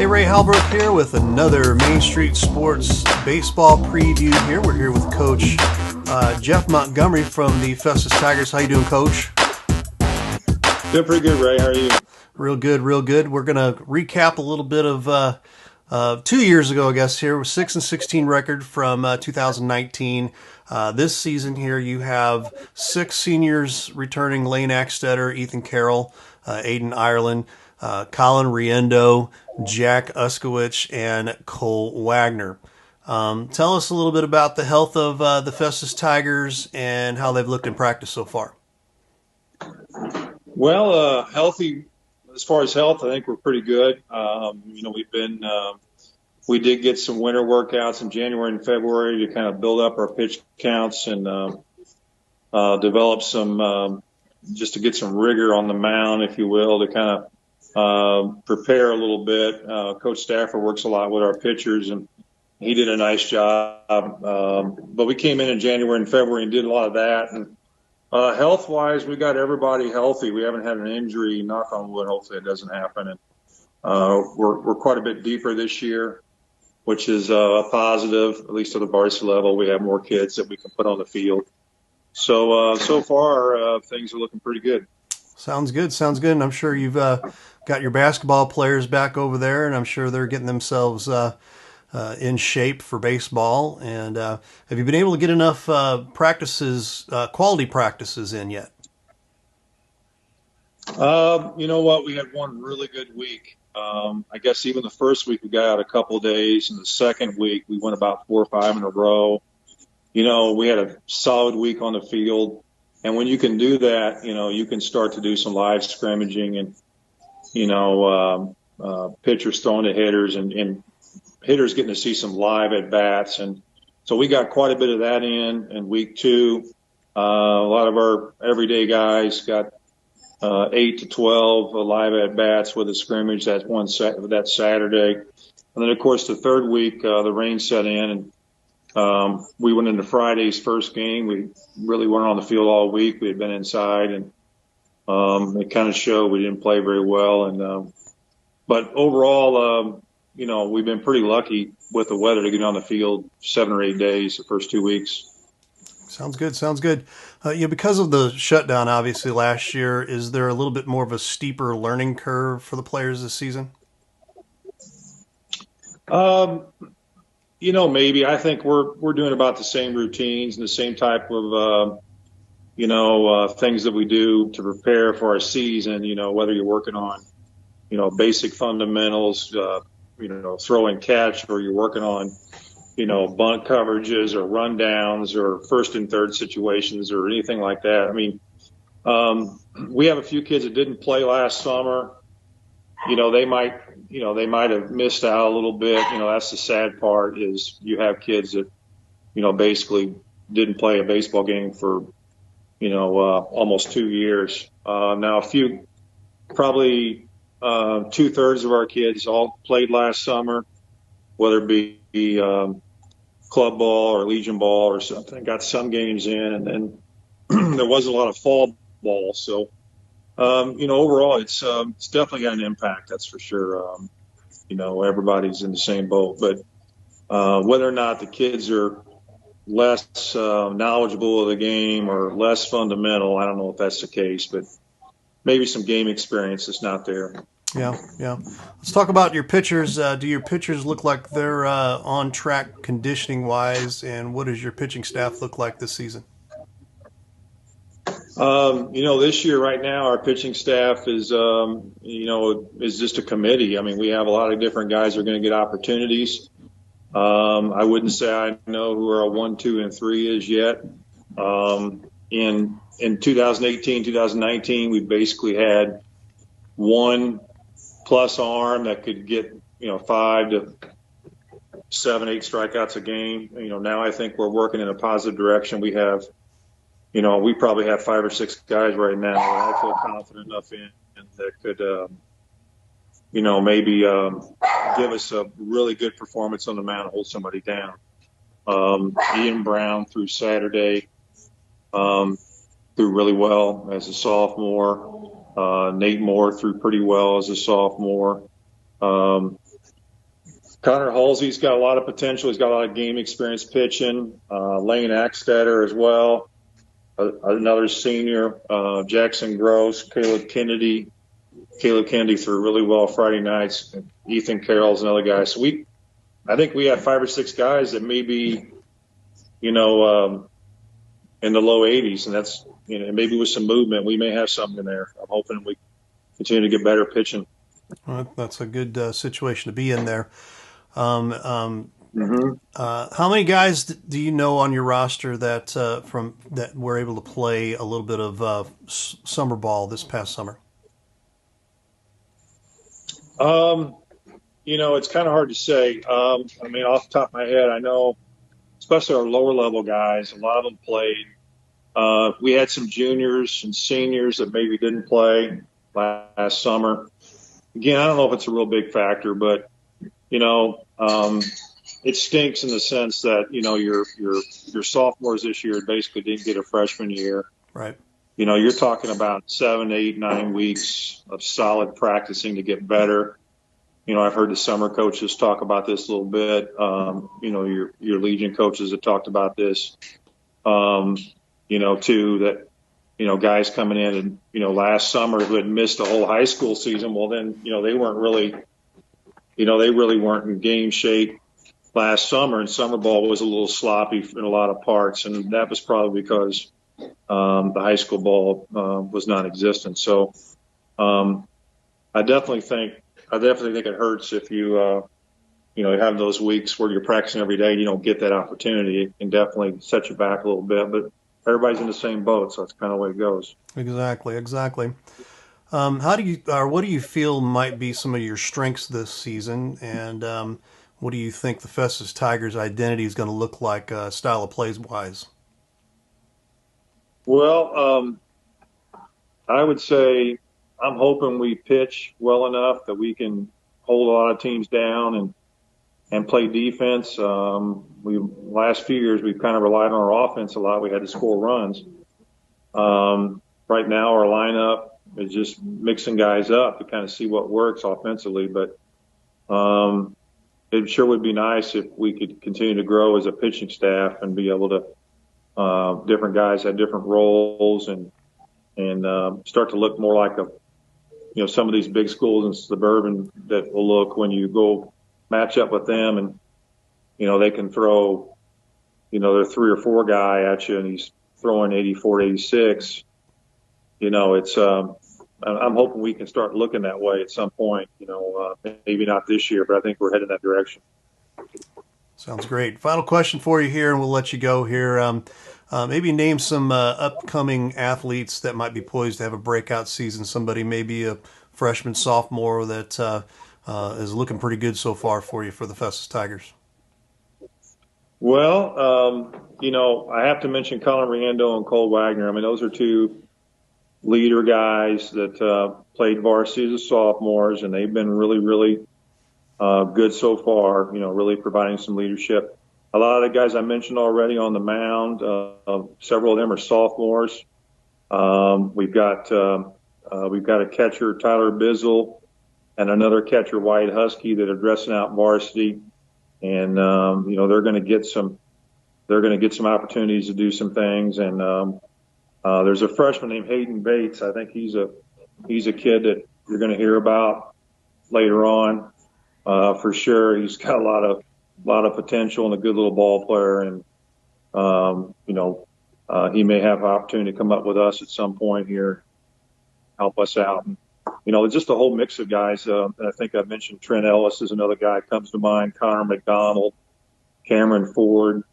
Hey, Ray Halbrook here with another Main Street Sports baseball preview here. We're here with Coach Jeff Montgomery from the Festus Tigers. How you doing, Coach? Doing pretty good, Ray. How are you? Real good, real good. We're going to recap a little bit of 2 years ago, I guess, here. With 6-16 record from 2019. This season here, you have 6 seniors returning: Lane Axtetter, Ethan Carroll, Aiden Ireland, Colin Riendo, Jack Uskowicz, and Cole Wagner. Tell us a little bit about the health of the Festus Tigers and how they've looked in practice so far. Well, healthy. As far as health, I think we're pretty good. We did get some winter workouts in January and February to kind of build up our pitch counts and develop some, just to get some rigor on the mound, if you will, to kind of prepare a little bit. Coach Stafford works a lot with our pitchers, and he did a nice job. But we came in January and February and did a lot of that. And health-wise, we got everybody healthy. We haven't had an injury, knock on wood. Hopefully it doesn't happen. And we're quite a bit deeper this year, which is a positive, at least at the varsity level. We have more kids that we can put on the field. So far, things are looking pretty good. Sounds good. Sounds good. And I'm sure you've got your basketball players back over there, and I'm sure they're getting themselves in shape for baseball. And have you been able to get enough practices, quality practices in yet? You know what? We had one really good week. I guess even the first week we got out a couple of days, and the second week we went about 4 or 5 in a row. You know, we had a solid week on the field. And when you can do that, you know, you can start to do some live scrimmaging and, pitchers throwing to hitters and hitters getting to see some live at bats. And so we got quite a bit of that in week 2. A lot of our everyday guys got 8 to 12 live at bats with a scrimmage that Saturday. And then, of course, the third week, the rain set in, and we went into Friday's first game. We really weren't on the field all week. We had been inside, and it kind of showed we didn't play very well. And but overall, we've been pretty lucky with the weather to get on the field 7 or 8 days the first 2 weeks. Sounds good. Sounds good. Because of the shutdown, obviously, last year, is there a little bit more of a steeper learning curve for the players this season? Maybe. I think we're doing about the same routines and the same type of, things that we do to prepare for our season, whether you're working on, basic fundamentals, throw and catch, or you're working on, bunt coverages or rundowns or first and third situations or anything like that. I mean, we have a few kids that didn't play last summer. They might have missed out a little bit. That's the sad part, is you have kids that, basically didn't play a baseball game for, almost 2 years. Now a few, probably 2/3 of our kids all played last summer, whether it be club ball or Legion ball or something, got some games in, and then there wasn't a lot of fall ball. So, overall, it's definitely got an impact, that's for sure. Everybody's in the same boat, but whether or not the kids are less knowledgeable of the game or less fundamental, I don't know if that's the case, but maybe some game experience is not there. Yeah. Let's talk about your pitchers. Do your pitchers look like they're on track conditioning-wise, and what does your pitching staff look like this season? This year right now, our pitching staff is just a committee. I mean, we have a lot of different guys who are going to get opportunities. I wouldn't say I know who our 1, 2, and 3 is yet. In 2018, 2019, we basically had 1+ arm that could get, 5 to 7, 8 strikeouts a game. Now I think we're working in a positive direction. We have, we probably have 5 or 6 guys right now that I feel confident enough in that could, maybe give us a really good performance on the mound and hold somebody down. Ian Brown through Saturday, threw really well as a sophomore. Nate Moore threw pretty well as a sophomore. Connor Halsey's got a lot of potential. He's got a lot of game experience pitching. Lane Axtetter as well, another senior. Jackson Gross, Caleb Kennedy. Caleb Kennedy threw really well Friday nights. Ethan Carroll's another guy. So I think we have 5 or 6 guys that may be, in the low 80s, and that's, maybe with some movement, we may have something there. I'm hoping we continue to get better pitching. Well, that's a good situation to be in there. Mm-hmm. How many guys do you know on your roster that were able to play a little bit of summer ball this past summer? It's kind of hard to say. Off the top of my head, I know, especially our lower level guys, a lot of them played. We had some juniors and seniors that maybe didn't play last summer. Again, I don't know if it's a real big factor, but it stinks in the sense that your sophomores this year basically didn't get a freshman year. Right. You're talking about 7, 8, 9 weeks of solid practicing to get better. I've heard the summer coaches talk about this a little bit. Your Legion coaches have talked about this. Too, that guys coming in and last summer who had missed the whole high school season. Well, then they weren't really, they really weren't in game shape last summer, and summer ball was a little sloppy in a lot of parts, and that was probably because the high school ball was non-existent. So I definitely think it hurts if you have those weeks where you're practicing every day and you don't get that opportunity. It can definitely set you back a little bit, but everybody's in the same boat, so that's kind of the way it goes. Exactly. What do you feel might be some of your strengths this season, and what do you think the Festus Tigers' identity is going to look like, style of plays wise? Well, I would say I'm hoping we pitch well enough that we can hold a lot of teams down and play defense. Last few years we've kind of relied on our offense a lot. We had to score runs. Right now our lineup is just mixing guys up to kind of see what works offensively. But it sure would be nice if we could continue to grow as a pitching staff and be able to different guys have different roles and start to look more like some of these big schools in suburban that will look when you go match up with them and they can throw their 3 or 4 guy at you and he's throwing 84, 86. It's I'm hoping we can start looking that way at some point. Maybe not this year, but I think we're heading that direction. Sounds great. Final question for you here, and we'll let you go here. Maybe name some upcoming athletes that might be poised to have a breakout season. Somebody, maybe a freshman, sophomore that is looking pretty good so far for you for the Festus Tigers. Well, I have to mention Colin Riendo and Cole Wagner. Those are 2 leader guys that played varsity as sophomores, and they've been really, really good so far, really providing some leadership. A lot of the guys I mentioned already on the mound, several of them are sophomores. We've got a catcher, Tyler Bizzle, and another catcher, Wyatt Husky, that are dressing out varsity. And, they're going to get some opportunities to do some things. And, there's a freshman named Hayden Bates. I think he's a kid that you're going to hear about later on, for sure. He's got a lot of potential and a good little ball player. And, he may have an opportunity to come up with us at some point here, help us out. And, just a whole mix of guys. I think I mentioned Trent Ellis is another guy that comes to mind, Connor McDonald, Cameron Ford.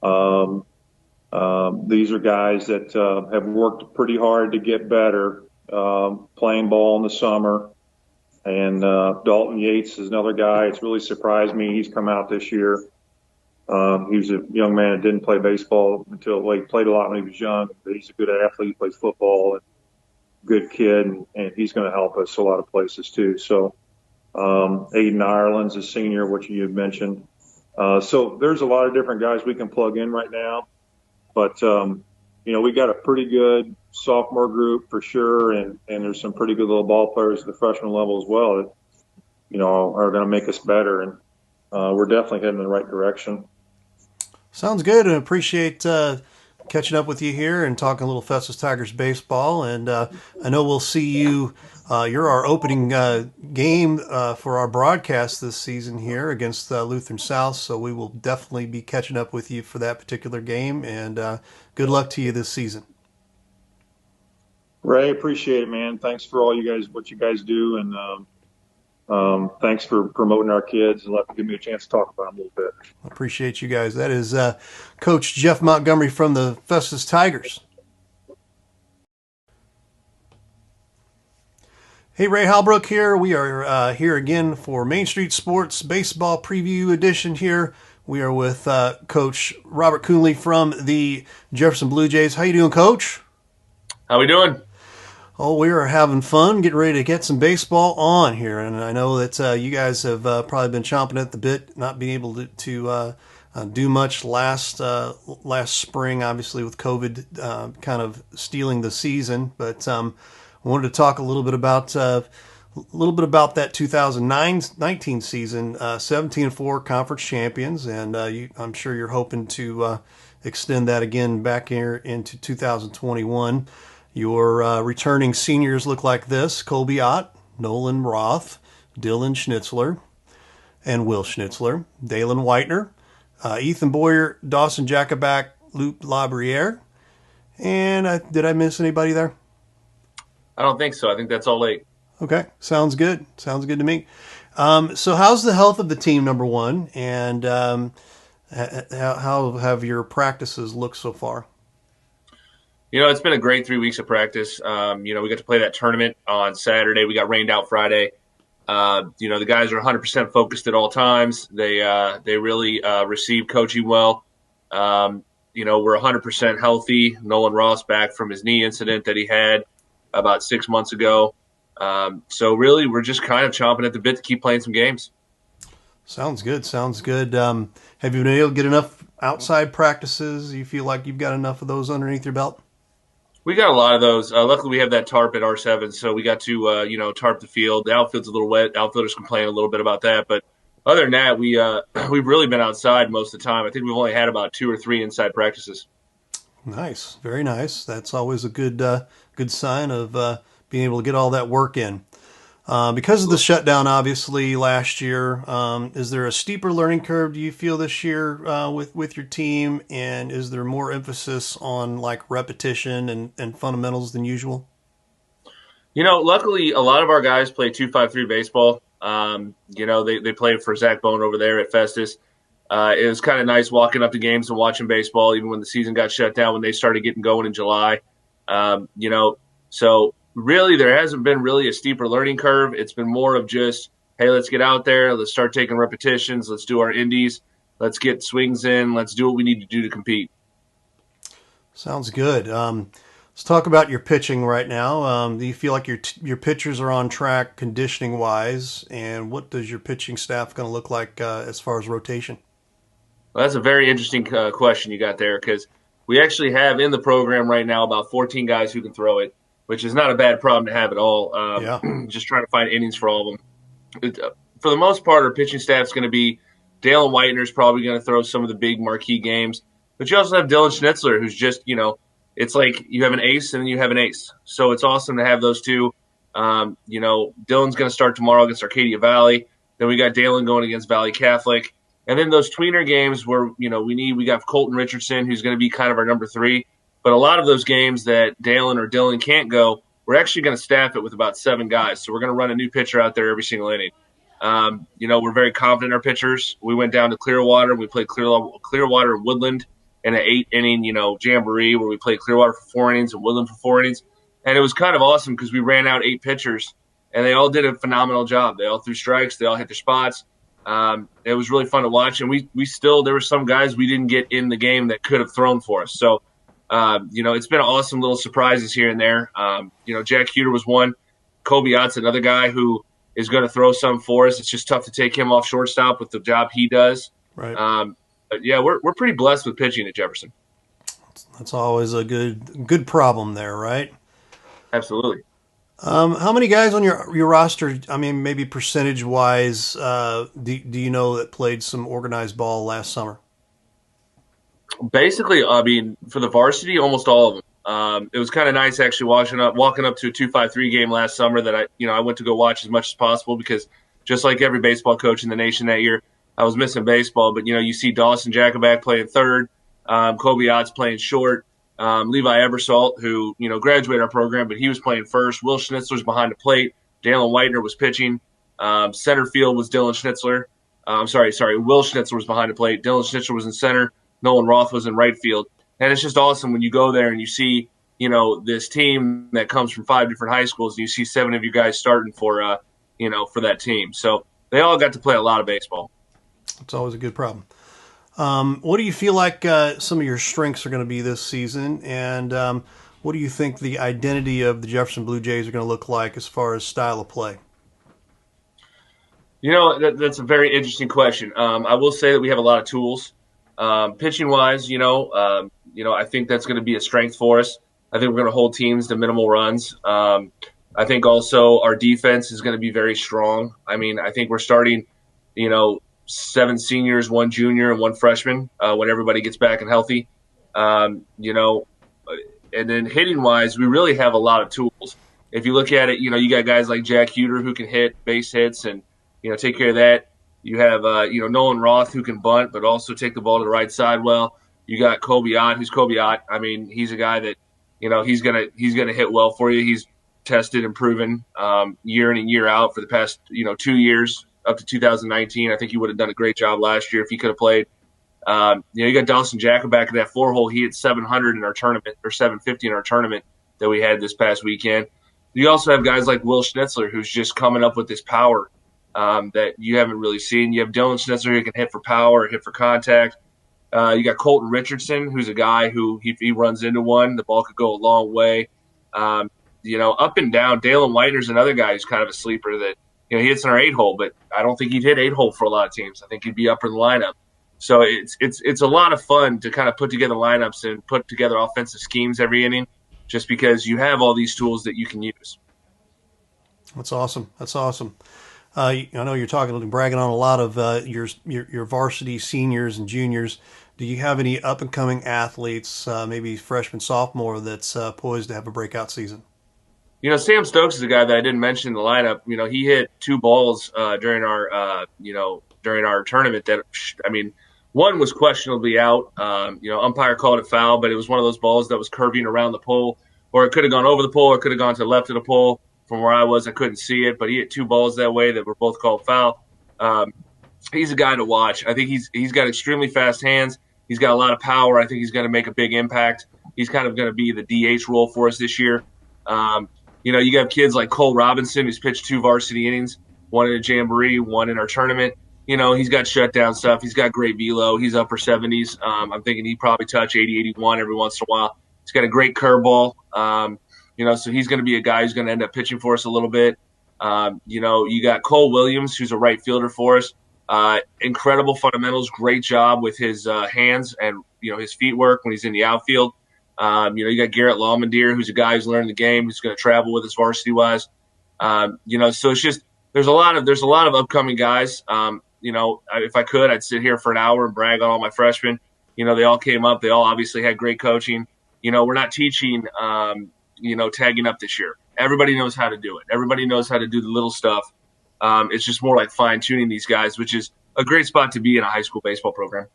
These are guys that have worked pretty hard to get better, playing ball in the summer. And Dalton Yates is another guy. It's really surprised me. He's come out this year. He was a young man that didn't play baseball he played a lot when he was young. But he's a good athlete, plays football, and good kid, and he's going to help us a lot of places too. So Aiden Ireland's a senior, which you had mentioned. So there's a lot of different guys we can plug in right now. But, we got a pretty good sophomore group for sure, and there's some pretty good little ball players at the freshman level as well that, are going to make us better. And we're definitely heading in the right direction. Sounds good, and appreciate catching up with you here and talking a little Festus Tigers baseball. And I know we'll see you. You're our opening game for our broadcast this season here against Lutheran South, so we will definitely be catching up with you for that particular game. And good luck to you this season. Ray, appreciate it, man. Thanks for all what you guys do, and thanks for promoting our kids and give me a chance to talk about them a little bit. Appreciate you guys. That is Coach Jeff Montgomery from the Festus Tigers. Hey, Ray Halbrook here. We are here again for Main Street Sports Baseball Preview Edition here. We are with Coach Robert Coonley from the Jefferson Blue Jays. How you doing, Coach? How we doing? Oh, we are having fun, getting ready to get some baseball on here. And I know that you guys have probably been chomping at the bit, not being able to do much last spring, obviously with COVID kind of stealing the season. But I wanted to talk a little bit about that 2019 season, 17-4 conference champions, and I'm sure you're hoping to extend that again back here into 2021. Your returning seniors look like this: Colby Ott, Nolan Roth, Dylan Schnitzler, and Will Schnitzler, Dalen Whitener, Ethan Boyer, Dawson Jacobak, Luke Labriere, and did I miss anybody there? I don't think so. I think that's all eight. Okay, sounds good. Sounds good to me. So how's the health of the team, number one, and how have your practices looked so far? It's been a great 3 weeks of practice. We got to play that tournament on Saturday. We got rained out Friday. The guys are 100% focused at all times. They really receive coaching well. We're 100% healthy. Nolan Ross back from his knee incident that he had about 6 months ago. So really, we're just kind of chomping at the bit to keep playing some games. Sounds good. Sounds good. Have you been able to get enough outside practices? You feel like you've got enough of those underneath your belt? We got a lot of those. Luckily, we have that tarp at R7, so we got to tarp the field. The outfield's a little wet. Outfielders complain a little bit about that, but other than that, we've really been outside most of the time. I think we've only had about 2 or 3 inside practices. Nice, very nice. That's always a good sign of being able to get all that work in. Because of the shutdown, obviously, last year, is there a steeper learning curve, do you feel, this year with your team? And is there more emphasis on like repetition and fundamentals than usual? Luckily, a lot of our guys play 2-5-3 baseball. They played for Zach Bone over there at Festus. It was kind of nice walking up to games and watching baseball, even when the season got shut down, when they started getting going in July. So really, there hasn't been really a steeper learning curve. It's been more of just, hey, let's get out there. Let's start taking repetitions. Let's do our indies. Let's get swings in. Let's do what we need to do to compete. Sounds good. Let's talk about your pitching right now. Do you feel like your pitchers are on track conditioning wise? And what does your pitching staff going to look like as far as rotation? Well, that's a very interesting question you got there, because we actually have in the program right now about 14 guys who can throw it, which is not a bad problem to have at all. Just trying to find innings for all of them. For the most part, our pitching staff is going to be Dalen Whitener is probably going to throw some of the big marquee games. But you also have Dylan Schnitzler, who's just, it's like you have an ace and then you have an ace. So it's awesome to have those two. Dylan's going to start tomorrow against Arcadia Valley. Then we got Dalen going against Valley Catholic. And then those tweener games where, we got Colton Richardson, who's going to be kind of our number 3. But a lot of those games that Dalen or Dylan can't go, we're actually going to staff it with about 7 guys. So we're going to run a new pitcher out there every single inning. We're very confident in our pitchers. We went down to Clearwater. We played Clearwater and Woodland in an 8-inning, jamboree where we played Clearwater for 4 innings and Woodland for 4 innings. And it was kind of awesome because we ran out 8 pitchers, and they all did a phenomenal job. They all threw strikes. They all hit their spots. It was really fun to watch. And there were some guys we didn't get in the game that could have thrown for us. So, it's been awesome little surprises here and there. Jack Huter was one. Kobe Ott's another guy who is going to throw some for us. It's just tough to take him off shortstop with the job he does. Right. But yeah, we're pretty blessed with pitching at Jefferson. That's always a good problem there, right? Absolutely. How many guys on your roster? I mean, maybe percentage wise, do you know that played some organized ball last summer? Basically, I mean, for the varsity, almost all of them. It was kind of nice actually walking up to a 2-5-3 game last summer that I went to go watch as much as possible because just like every baseball coach in the nation that year, I was missing baseball. But you see Dawson Jacobak playing third, Kobe Otts playing short, Levi Ebersalt, who graduated our program, but he was playing first. Will Schnitzler's behind the plate. Dalen Whitener was pitching. Center field was Dylan Schnitzler. Sorry. Will Schnitzler was behind the plate. Dylan Schnitzler was in center. Nolan Roth was in right field. And it's just awesome when you go there and you see, this team that comes from 5 different high schools, and you see 7 of you guys starting for that team. So they all got to play a lot of baseball. It's always a good problem. What do you feel like some of your strengths are going to be this season? And what do you think the identity of the Jefferson Blue Jays are going to look like as far as style of play? That's a very interesting question. I will say that we have a lot of tools. Pitching wise, I think that's going to be a strength for us. I think we're going to hold teams to minimal runs. I think also our defense is going to be very strong. I mean, I think we're starting, 7 seniors, 1 junior, and 1 freshman when everybody gets back and healthy. And then hitting wise, we really have a lot of tools. If you look at it, you got guys like Jack Huter who can hit base hits and, take care of that. You have, Nolan Roth who can bunt, but also take the ball to the right side well. You got Kobe Ott, who's Kobe Ott. I mean, he's a guy that, he's gonna hit well for you. He's tested and proven year in and year out for the past, 2 years up to 2019. I think he would have done a great job last year if he could have played. You got Dawson Jacobak in that 4-hole. He hit 700 in our tournament, or 750 in our tournament that we had this past weekend. You also have guys like Will Schnitzler, who's just coming up with this power that you haven't really seen. You have Dylan Schnitzler who can hit for power, hit for contact. You got Colton Richardson, who's a guy who he runs into one, the ball could go a long way. Up and down. Dalen Whitener's another guy who's kind of a sleeper that he hits in our 8-hole, but I don't think he'd hit 8-hole for a lot of teams. I think he'd be up in the lineup. So it's a lot of fun to kind of put together lineups and put together offensive schemes every inning, just because you have all these tools that you can use. That's awesome. I know you're bragging on a lot of your varsity seniors and juniors. Do you have any up and coming athletes, maybe freshman, sophomore, that's poised to have a breakout season? Sam Stokes is a guy that I didn't mention in the lineup. He hit 2 balls during our tournament that, one was questionably out. Umpire called it foul, but it was one of those balls that was curving around the pole, or it could have gone over the pole, or it could have gone to the left of the pole. From where I was, I couldn't see it, but he hit 2 balls that way that were both called foul. He's a guy to watch. I think he's got extremely fast hands. He's got a lot of power. I think he's going to make a big impact. He's kind of going to be the DH role for us this year. You have kids like Cole Robinson, who's pitched 2 varsity innings, 1 in a jamboree, 1 in our tournament. He's got shutdown stuff. He's got great velo. He's upper 70s. I'm thinking he'd probably touch 80, 81 every once in a while. He's got a great curveball. So he's going to be a guy who's going to end up pitching for us a little bit. You got Cole Williams, who's a right fielder for us. Incredible fundamentals, great job with his hands and, his feet work when he's in the outfield. You got Garrett Lawmandeer, who's a guy who's learning the game, who's going to travel with us varsity-wise. So it's just there's a lot of upcoming guys. If I could, I'd sit here for an hour and brag on all my freshmen. They all came up. They all obviously had great coaching. We're not teaching tagging up this year. Everybody knows how to do it. Everybody knows how to do the little stuff. It's just more like fine-tuning these guys, which is a great spot to be in a high school baseball program.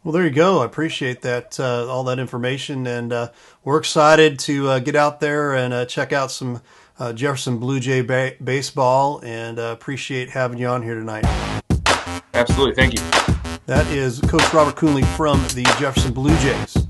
Well, there you go. I appreciate that, all that information, and we're excited to get out there and check out some Jefferson Blue Jay baseball, and appreciate having you on here tonight. Absolutely. Thank you. That is Coach Robert Coonley from the Jefferson Blue Jays.